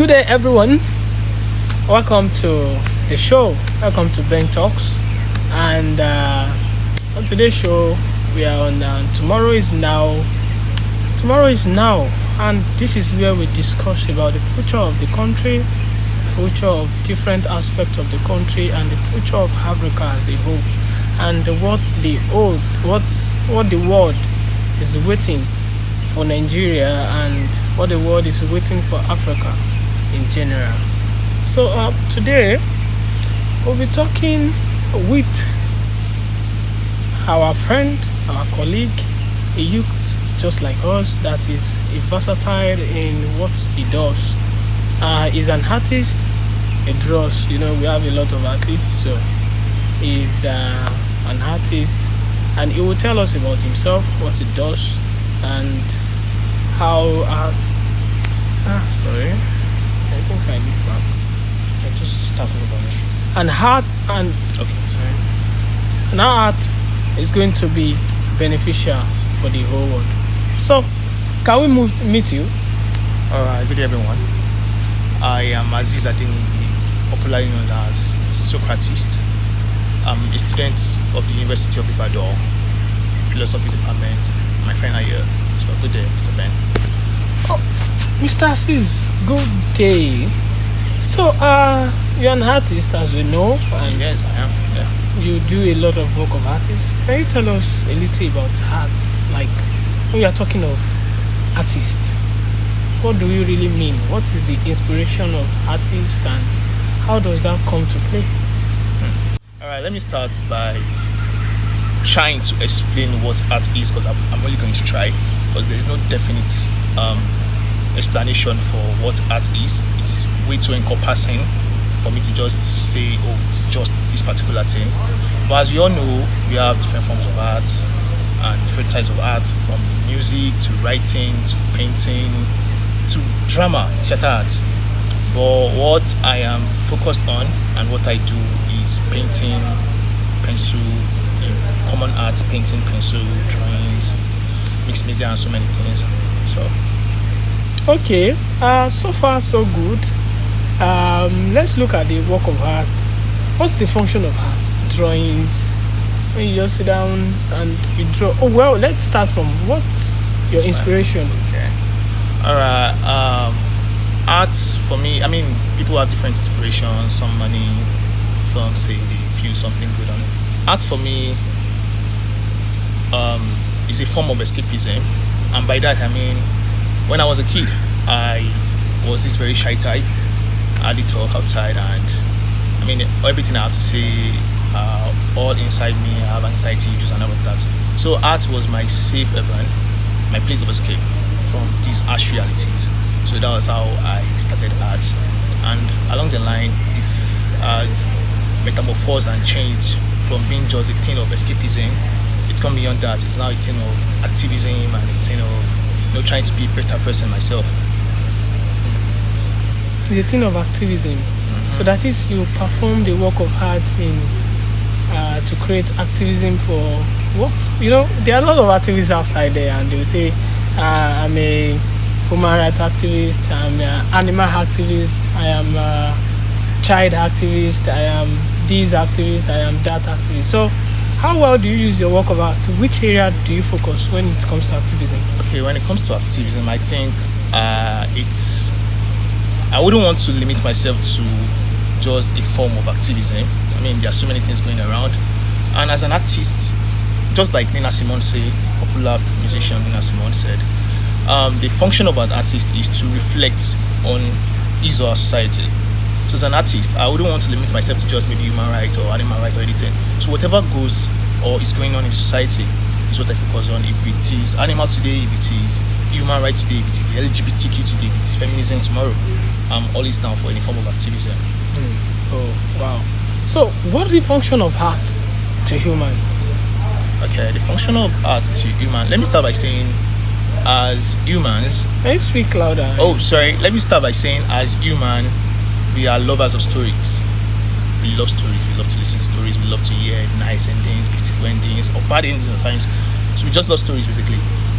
Good day, everyone. Welcome to the show. Welcome to Ben Talks. And on today's show, we are on Tomorrow is Now. Tomorrow is now, and this is where we discuss about the future of the country, the future of different aspects of the country, and the future of Africa as a whole, and what the world is waiting for Nigeria and what the world is waiting for Africa in general. So today we'll be talking with our friend, our colleague, a youth just like us that is versatile in what he does. He's an artist, he draws. We have a lot of artists, so he's an artist, and he will tell us about himself, what he does, and how art. Sorry, I think I need back. I just talking about it. And art and Okay, sorry. and art is going to be beneficial for the whole world. So, can we meet you? Alright, good day everyone. I am Aziz Adini, popularly known as Socratist. I'm a student of the University of Ibadan, Philosophy Department. My friend are here. So good day, Mr. Ben. Mr. Aziz, good day. So, you're an artist, as we know, and Yes, I am. Yeah. you do a lot of work of artists. Can you tell us a little about art? Like, when you are talking of artist, what do you really mean? What is the inspiration of artists, and how does that come to play? Alright, let me start by trying to explain what art is, because I'm only going to try, because there is no definite explanation for what art is. It's way too encompassing for me to just say, oh, it's just this particular thing. But as we all know, we have different forms of art and different types of art, from music to writing to painting to drama, theater art. But what I am focused on and what I do is painting, pencil, common art, painting, pencil, drawings, mixed media, and so many things. So Okay, so far so good. Let's look at the work of art. What's the function of art? Drawings. When you just sit down and you draw. Oh well, let's start from what's your inspiration. okay. Alright. Art for me, people have different inspirations. Some money, some say they feel something good on it. Art for me is a form of escapism, and by that I mean, when I was a kid, I was this very shy type. I did talk outside, and everything I have to say, all inside me. I have anxiety issues and all of that. So art was my safe haven, my place of escape from these harsh realities. So that was how I started art, and along the line, it's as metamorphosed and changed from being just a thing of escapism. It's gone beyond that. It's now a thing of activism and a thing of trying to be a better person myself. The thing of activism. Mm-hmm. So that is, you perform the work of art in to create activism for what? There are a lot of activists outside there, and they will say, I'm a human rights activist, I'm an animal activist, I am a child activist, I am this activist, I am that activist. So how well do you use your work of art? Which area do you focus when it comes to activism? Okay, when it comes to activism, I think I wouldn't want to limit myself to just a form of activism. There are so many things going around, and as an artist, just like Nina Simone said, popular musician Nina Simone said, the function of an artist is to reflect on his or her society. So as an artist, I wouldn't want to limit myself to just maybe human rights or animal rights or anything. So whatever goes or is going on in society is what I focus on. If it is animal today, if it is human rights today, if it is the LGBTQ today, if it is feminism tomorrow, I'm always down for any form of activism. Oh, wow. So what's the function of art to human? Okay, the function of art to human. Let me start by saying, as humans... Can you speak louder? Oh, sorry. Let me start by saying, as human, we are lovers of stories. We love stories. We love to listen to stories. We love to hear nice endings, beautiful endings, or bad endings at times. So we just love stories, basically.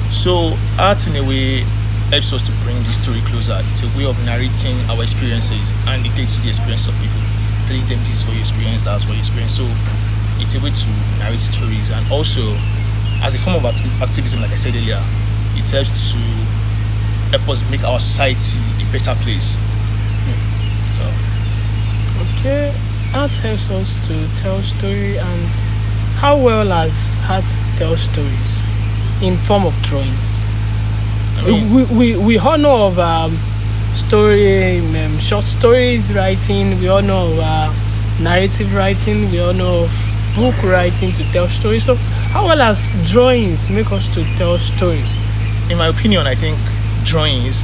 So art, in a way, helps us to bring the story closer. It's a way of narrating our experiences, and it takes to the experience of people, telling them this is what you experience, that's what you experience. So it's a way to narrate stories, and also as a form of activism, like I said earlier, it helps to help us make our society a better place. So Okay, art helps us to tell story, and how well has art tell stories in form of drawings? I mean, We all know of story, short stories writing. We all know of narrative writing. We all know of book writing to tell stories. So how well as drawings make us to tell stories? in my opinion, I think drawings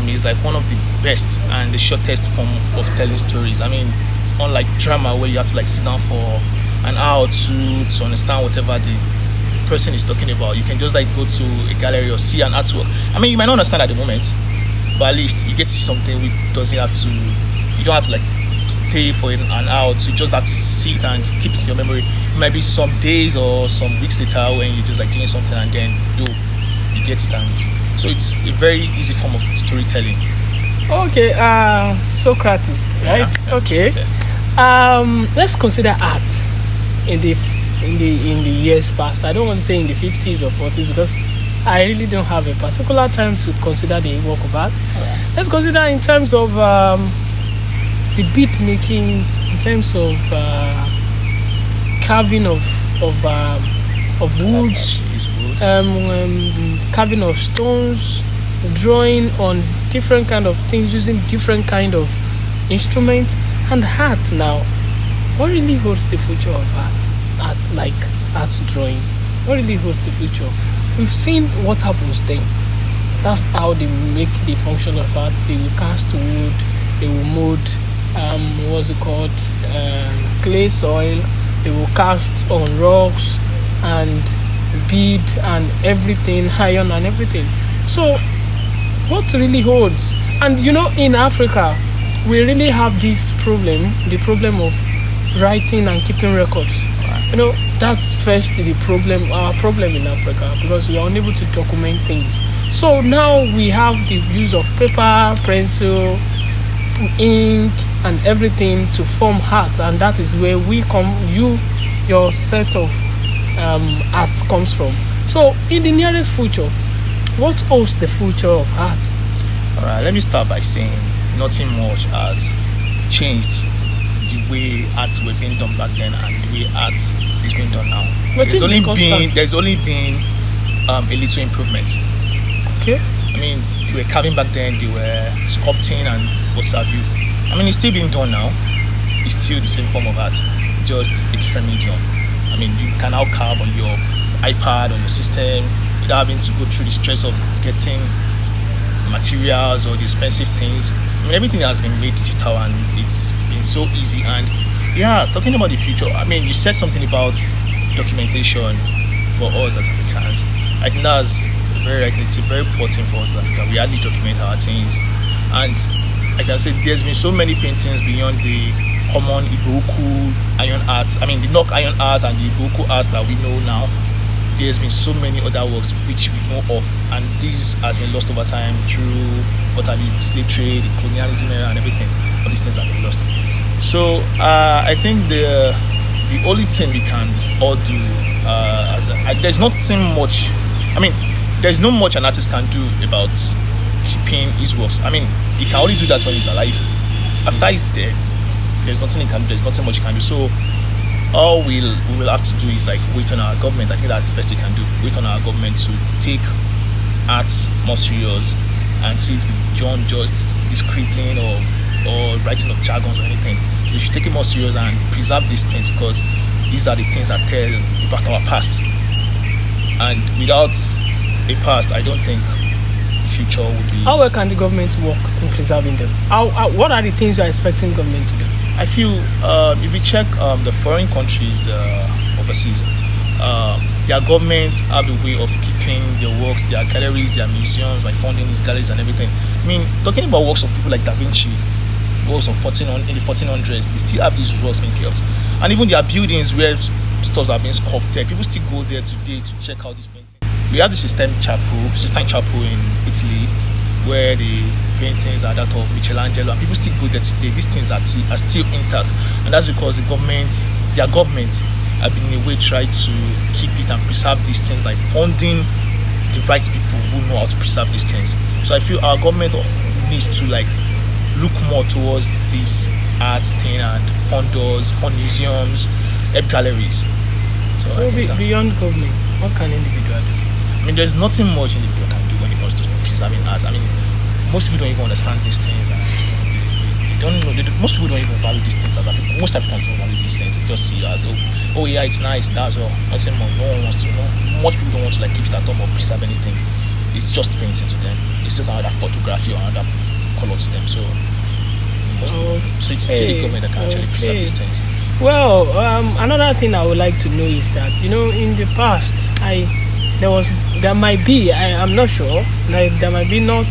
is like one of the best and the shortest form of telling stories. I mean, unlike drama where you have to like sit down for an hour or two to understand whatever the person is talking about, you can just like go to a gallery or see an artwork. I mean, you might not understand at the moment, but at least you get to see something which doesn't have to, you don't have to like pay for an hour to, just have to see it and keep it in your memory. It might be some days or some weeks later when you're just like doing something and then you get it, and so it's a very easy form of storytelling. Okay, Socrates, right? Yeah. Okay. Test. Let's consider art in the years past. I don't want to say in the 50s or 40s because I really don't have a particular time to consider the work of art. Let's consider in terms of the beat makings, in terms of carving of woods, carving of stones, drawing on different kind of things using different kind of instrument, and art now. What really holds the future of art? Art like art drawing. What really holds the future? We've seen what happens then. That's how they make the function of art. They will cast wood, they will mold what's it called? Clay soil, they will cast on rocks and bead and everything, iron and everything. So what really holds? And in Africa we really have this problem, the problem of writing and keeping records. That's first our problem in Africa, because we are unable to document things. So now we have the use of paper, pencil, ink and everything to form art, and that is where your set of art comes from. So in the nearest future, what holds the future of art? All right, let me start by saying nothing much has changed the way arts were being done back then and the way art is being done now. But There's only been a little improvement. Okay. I mean, they were carving back then, they were sculpting and what have you. I mean, it's still being done now. It's still the same form of art, just a different medium. I mean, you can now carve on your iPad, on your system, without having to go through the stress of getting materials or the expensive things. I mean, everything has been made digital and it's been so easy. And yeah, talking about the future, I mean, you said something about documentation for us as Africans. I think that's very right. It's very important for us as Africa. We hardly document our things. And I can say there's been so many paintings beyond the common Iboku iron arts. I mean, the knock iron arts and the Iboku arts that we know now. There's been so many other works which we know of, and this has been lost over time through slave trade, the colonialism era, and everything. All these things have been lost. So I think the only thing we can all do there's nothing much. I mean, there's not much an artist can do about keeping his works. I mean, he can only do that when he's alive. After he's dead, there's nothing he can do. There's nothing much he can do. So all we will have to do is like wait on our government. I think that's the best we can do. Wait on our government to take arts more serious and see it beyond just the scribbling or writing of jargons or anything. We should take it more serious and preserve these things, because these are the things that tell about our past. And without a past, I don't think the future will be. How well can the government work in preserving them? What are the things you are expecting government to do? I feel if you check the foreign countries overseas, their governments have a way of keeping their works, their galleries, their museums, by funding these galleries and everything. I mean, talking about works of people like Da Vinci, works of in the 1400s, they still have these works being kept. And even their buildings where stuff are being sculpted, people still go there today to check out this painting. we have the Sistine Chapel in Italy, where the paintings are that of Michelangelo, and people still go there today. These things are still intact, and that's because their government, have been in a way try to keep it and preserve these things, like funding the right people who know how to preserve these things. So I feel our government needs to like look more towards this art thing and fund museums, art galleries. So beyond government, what can individual do? I mean, there's nothing much individual can do when it comes to preserving art. I mean, most people don't even understand these things, and most people don't even value these things as Africans. Most Africans don't value these things. They just see it as oh yeah, it's nice, that's all. Nothing more. No one wants to know. Most people don't want to like keep it at home or preserve anything. It's just painting to them. It's just another photography or another color to them. So it's still the government that can actually preserve these things. Well, another thing I would like to know is that, you know, in the past, there might be, I'm not sure, like there might be not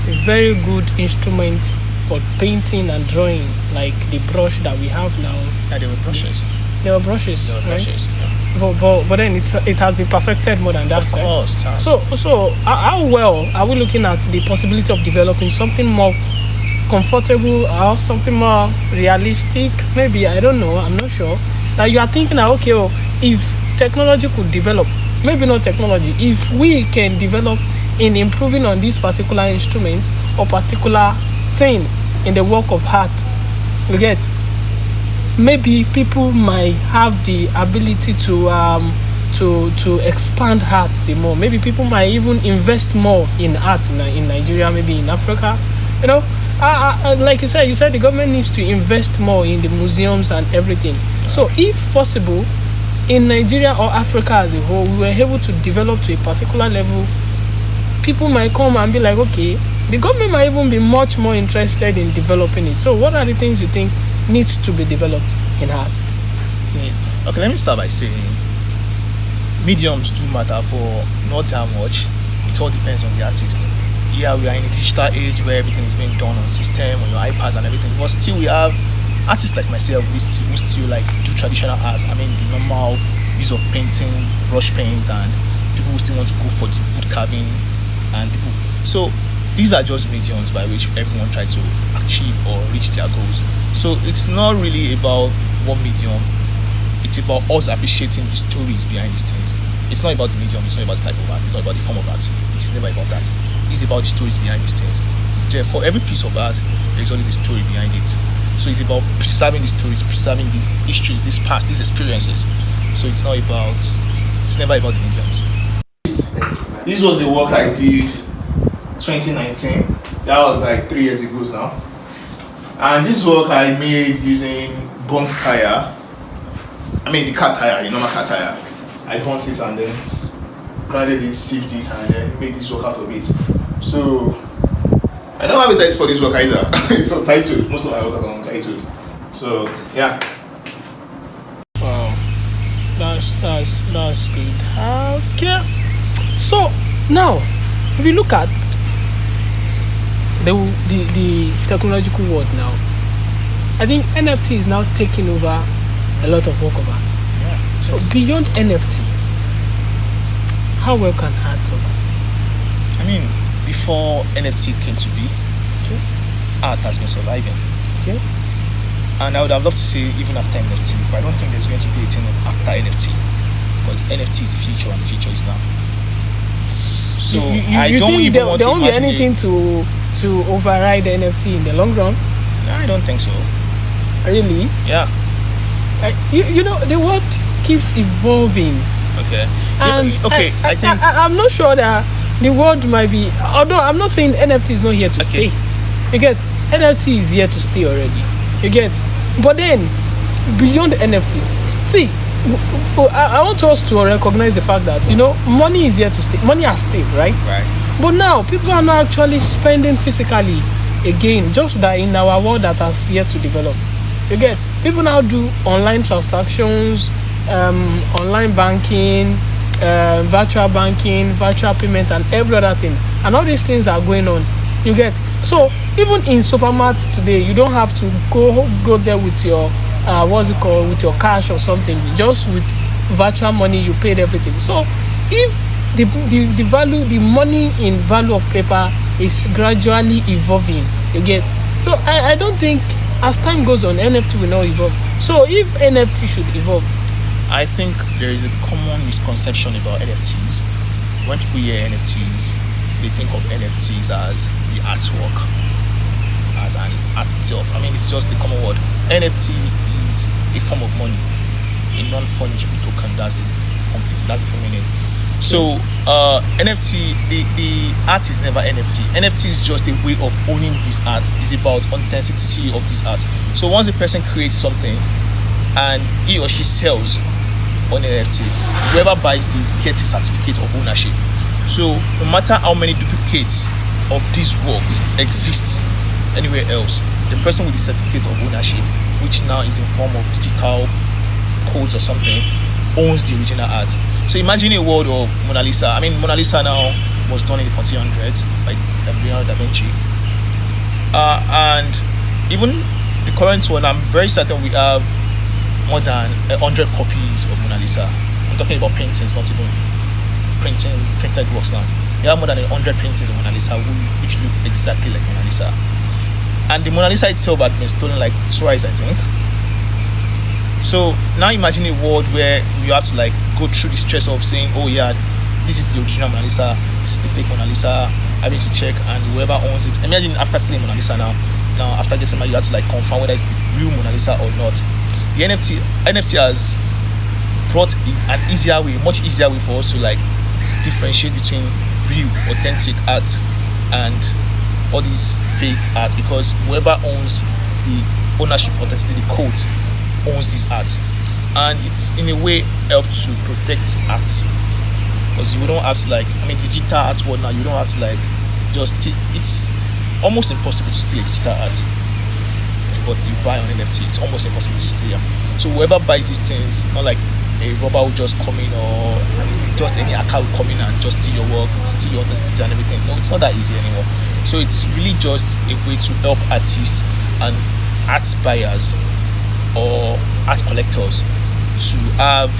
a very good instrument for painting and drawing, like the brush that we have now. Yeah, there were brushes. Right? Yeah. But then it has been perfected more than that. Of course, it has. So how well are we looking at the possibility of developing something more comfortable or something more realistic? Maybe, I don't know, I'm not sure. That you are thinking that, okay, if technology could develop, maybe not technology, if we can develop in improving on this particular instrument or particular thing in the work of art, you get, maybe people might have the ability to expand art the more. Maybe people might even invest more in art in Nigeria, maybe in Africa. You know, like you said the government needs to invest more in the museums and everything. So if possible, in Nigeria or Africa as a whole, we were able to develop to a particular level, people might come and be like, okay, the government might even be much more interested in developing it. So what are the things you think needs to be developed in art? Okay, let me start by saying mediums do matter, but not that much. It all depends on the artist. Yeah, we are in a digital age where everything is being done on system, on your iPads and everything, but still we have artists like myself we still like do traditional arts. I mean, the normal use of painting, brush paints, and people who still want to go for the wood carving and people. So these are just mediums by which everyone tries to achieve or reach their goals. So it's not really about one medium, it's about us appreciating the stories behind these things. It's not about the medium, it's not about the type of art, it's not about the form of art. It's never about that. It's about the stories behind these things. For every piece of art, there's always a story behind it. So it's about preserving the stories, preserving these histories, this past, these experiences. So it's never about the mediums. This was the work I did 2019. That was like 3 years ago now. And this work I made using burnt tire. I mean the car tire, the normal car tire. I burnt it and then grinded it, sieved it, and then made this work out of it. So I don't have a title for this work either. It's untitled. Most of my work are untitled. So yeah. Wow, that's good. Okay. So now, if you look at the technological world now, I think NFT is now taking over a lot of work of art. Yeah. So beyond NFT, how well can art survive? I mean, before NFT came to be, Okay. art has been surviving. Okay. And I would have loved to say even after NFT, but I don't think there's going to be a thing after NFT, because NFT is the future and the future is now. So I don't think even want there to won't be imagine anything to override the NFT in the long run? No, I don't think so. Really? Yeah. You know, the world keeps evolving. Okay. And okay. I think I'm not sure that the world might be. Although I'm not saying NFT is not here to Okay. stay. You get, NFT is here to stay already. You get, but then beyond NFT, see, I want us to recognize the fact that, you know, money is here to stay. Money has stayed, right? Right. But now people are not actually spending physically again. Just that in our world that has yet to develop. You get, people now do online transactions, online banking, virtual banking, virtual payment, and every other thing, and all these things are going on. You get, so even in supermarkets today, you don't have to go there with your with your cash or something. Just with virtual money, you paid everything. So if the value, the money in value of paper is gradually evolving. You get? So I don't think as time goes on, NFT will not evolve. So if NFT should evolve, I think there is a common misconception about NFTs. When people hear NFTs, they think of NFTs as the artwork, as an art itself. I mean, it's just the common word. NFT is a form of money, a non-fungible token. That's the full meaning. So NFT, the art is never NFT. NFT is just a way of owning this art. It's about authenticity of this art. So once a person creates something and he or she sells on NFT, whoever buys this gets a certificate of ownership. So no matter how many duplicates of this work exist anywhere else, the person with the certificate of ownership, which now is in form of digital codes or something, owns the original art. So imagine a world of Mona Lisa. I mean, Mona Lisa now was done in the 1400s by Leonardo da Vinci. And even the current one, I'm very certain we have more than 100 copies of Mona Lisa. I'm talking about paintings, not even printed works now. We have more than 100 paintings of Mona Lisa which look exactly like Mona Lisa. And the Mona Lisa itself had been stolen like twice, I think. So now imagine a world where you have to like go through the stress of saying, oh yeah, this is the original Mona Lisa, this is the fake Mona Lisa, having to check, and whoever owns it. Imagine after stealing Mona Lisa now after getting married, you have to like confirm whether it's the real Mona Lisa or not. The NFT has brought an easier way, much easier way for us to like differentiate between real, authentic art and all these fake art, because whoever owns the ownership, authenticity, the codes, owns this art, and it's in a way helps to protect art, because you don't have to like, I mean, digital art world now, you don't have to like just steal. It's almost impossible to steal a digital art, but you buy on NFT, it's almost impossible to steal. So whoever buys these things, not like a robber will just come in, or just any hacker will come in and just steal your work, steal your authenticity and everything. No, it's not that easy anymore. So it's really just a way to help artists and art buyers or art collectors to have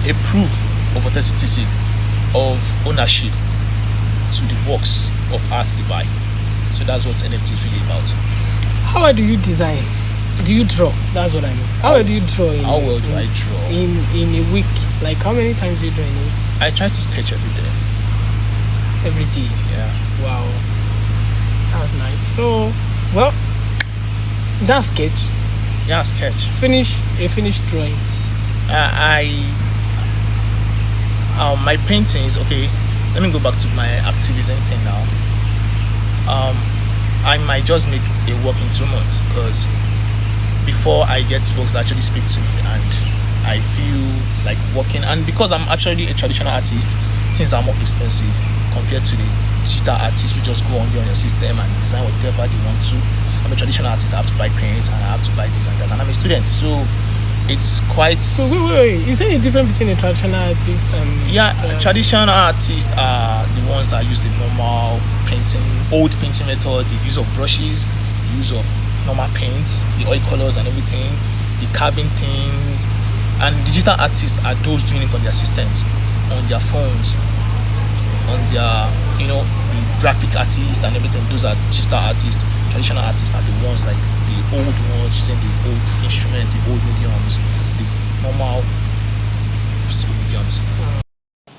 a proof of authenticity, of ownership to the works of art they buy. So that's what NFT is really about. how well do you design? Do you draw? That's what I mean. How well do you draw? How well do I draw? In a week? Like how many times do you draw in a week? I try to sketch every day. Every day? Yeah. Wow. That's nice. So, well, that sketch. Yeah, sketch. Finished drawing. My paintings. Okay, let me go back to my activism thing now. I might just make a work in 2 months, because before I get works that actually speak to me and I feel like working, and because I'm actually a traditional artist, things are more expensive compared to the digital artists who just go on there on your system and design whatever they want to. I'm a traditional artist, I have to buy paints and I have to buy this and that, and I'm a student, so it's quite. So wait. Is there a difference between a traditional artist and? Yeah, traditional artists are the ones that use the normal painting, old painting method, the use of brushes, the use of normal paints, the oil colors and everything, the carving things. And digital artists are those doing it on their systems, on their phones, on their, the graphic artists and everything. Those are digital artists. Traditional artists are the ones like the old ones using the old instruments, the old mediums, the normal physical mediums.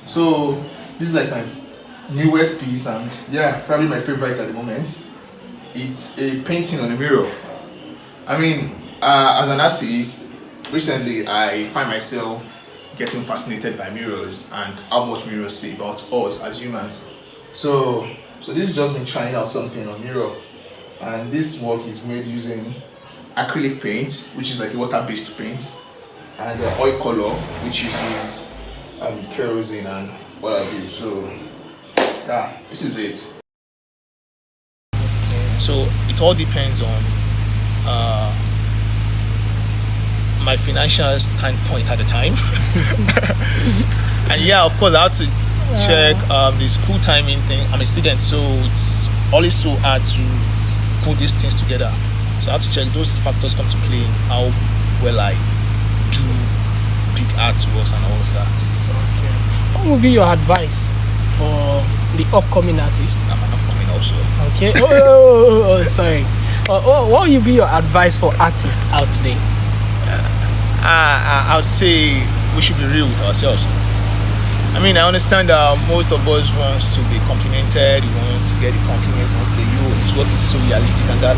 So this is like my newest piece, and yeah, probably my favorite at the moment. It's a painting on a mirror. I mean, as an artist, recently I find myself getting fascinated by mirrors and how much mirrors say about us as humans. So this has just been trying out something on mirror, and this work is made using acrylic paint, which is like a water-based paint, and oil color, which uses kerosene and what have you. So yeah, this is it. So it all depends on my financial standpoint at the time. And yeah, of course I have to check the school timing thing. I'm a student, so it's always so hard to put these things together. So I have to check those factors come to play in how well I do big artworks and all of that. what would be your advice for the upcoming artists? I'm an upcoming also. Okay. Sorry. What would be your advice for artists out there? I would say we should be real with ourselves. I mean, I understand that most of us wants to be complimented, he wants to get the compliments, wants to say, yo, this work is so realistic and that.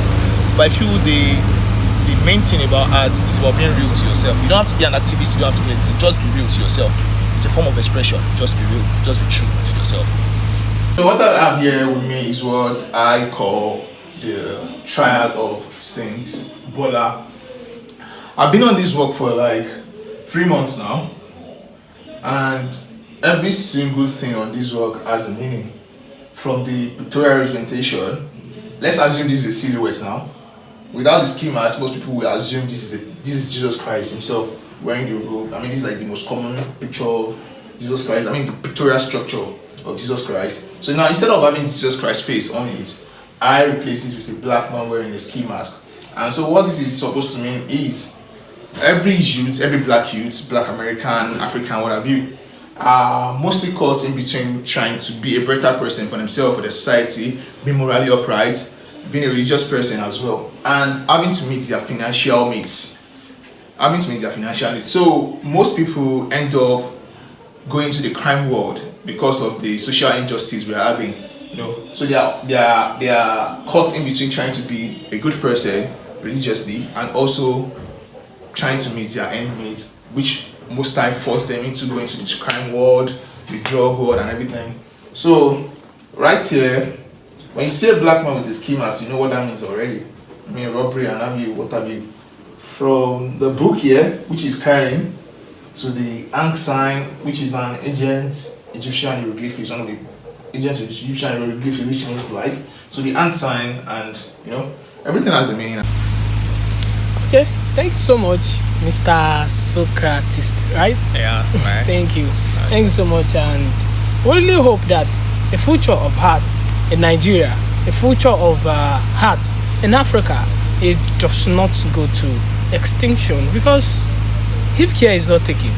But I feel the main thing about art is about being real to yourself. You don't have to be an activist, you don't have to be anything, just be real to yourself. It's a form of expression, just be real, just be true to yourself. So what I have here with me is what I call the triad of Saints Bola. I've been on this work for like 3 months now, and every single thing on this work has a meaning. From the pictorial representation, let's assume this is a silhouette now. Without the schemas, most people will assume this is Jesus Christ himself wearing the robe. I mean, this is like the most common picture of Jesus Christ. I mean, the pictorial structure of Jesus Christ. So now, instead of having Jesus Christ's face on it, I replaced it with a black man wearing a ski mask. And so what this is supposed to mean is every youth, every black youth, black American, African, what have you, are mostly caught in between trying to be a better person for themselves, for the society, be morally upright, being a religious person as well, and having to meet their financial needs. So most people end up going to the crime world because of the social injustice we are having. So they are caught in between trying to be a good person religiously and also trying to meet their end mates, which most time force them into going to the crime world, the drug world and everything. So right here, when you see a black man with a ski mask, you know what that means already. I mean, robbery and what have you. From the book here, which is carrying, to the Ankh sign, which is an ancient Egyptian hieroglyph, one of the ancient Egyptian hieroglyphs which changed life. So the Ankh sign, and everything has a meaning. Okay, thank you so much, Mr. Socrates, right? Yeah, right. Thank you. Thank you so much, and we really hope that the future of art in Nigeria, the future of art in Africa, it does not go to extinction, because if care is not taken,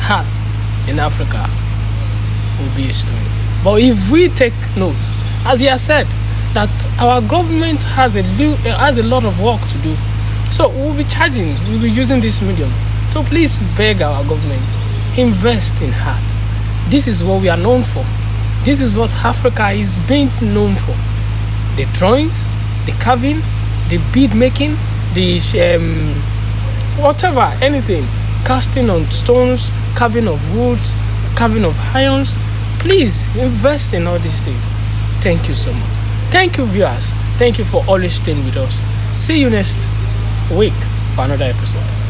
art in Africa will be a story. But if we take note, as he has said, that our government has a lot of work to do, so we'll be using this medium. So please beg our government, invest in art. This is what we are known for. This is what Africa is being known for. The drawings, the carving, the bead making, the whatever, anything, casting on stones, carving of woods, carving of irons. Please invest in all these things. Thank you so much. Thank you, viewers. Thank you for always staying with us. See you next week for another episode.